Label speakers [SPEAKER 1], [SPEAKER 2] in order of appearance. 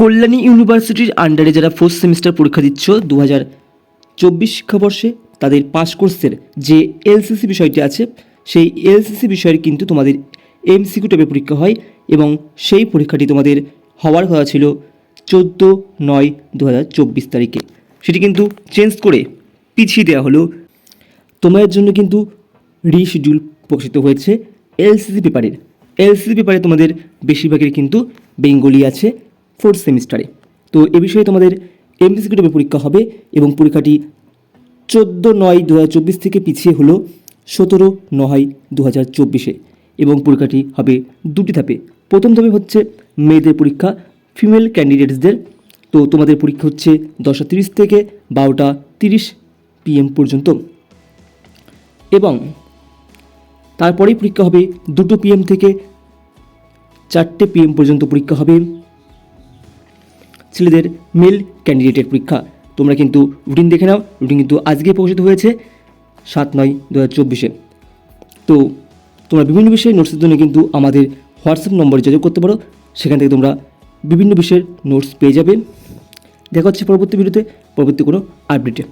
[SPEAKER 1] কল্যাণী ইউনিভার্সিটির আন্ডারে যারা ফোর্থ সেমিস্টার পরীক্ষা দিচ্ছ 2024 শিক্ষাবর্ষে, তাদের পাস কোর্সের যে এলসিসি বিষয়টি আছে, সেই এলসিসি বিষয়ের কিন্তু তোমাদের এমসিকিউ টাইপের পরীক্ষা হয় এবং সেই পরীক্ষাটি তোমাদের হওয়ার কথা ছিল 14/9/2024 তারিখে। সেটি কিন্তু চেঞ্জ করে পিছিয়ে দেওয়া হলো। তোমাদের জন্য কিন্তু রিশিডিউল প্রকাশিত হয়েছে এলসিসি পেপারের। এলসিসি পেপারে তোমাদের বেশিরভাগের কিন্তু বেঙ্গলি আছে ফোর্থ সেমিস্টারে। তো এ বিষয়ে তোমাদের এমসিকিউ টাইপের পরীক্ষা হবে এবং পরীক্ষাটি 14/9/2024 থেকে পিছিয়ে হলো 17/9/2024 এবং পরীক্ষাটি হবে দুটি ধাপে। প্রথম ধাপে হচ্ছে মেয়েদের পরীক্ষা, ফিমেল ক্যান্ডিডেটসদের। তো তোমাদের পরীক্ষা হচ্ছে 10:30 থেকে 12:30 PM পর্যন্ত এবং তারপরেই পরীক্ষা হবে 2 PM থেকে 4 PM পর্যন্ত পরীক্ষা হবে ছেলেদের মেল ক্যান্ডিডেটের পরীক্ষা। তোমরা কিন্তু রুটিন দেখে নাও, রুটিন কিন্তু আজকে প্রকাশিত হয়েছে 7/9/2024। তো তোমরা বিভিন্ন বিষয়ের নোটসের জন্য কিন্তু আমাদের হোয়াটসঅ্যাপ নম্বরে যোগাযোগ করতে পারো, সেখান থেকে তোমরা বিভিন্ন বিষয়ের নোটস পেয়ে যাবে। দেখা হচ্ছে পরবর্তী ভিডিওতে, পরবর্তী কোনো আপডেটে।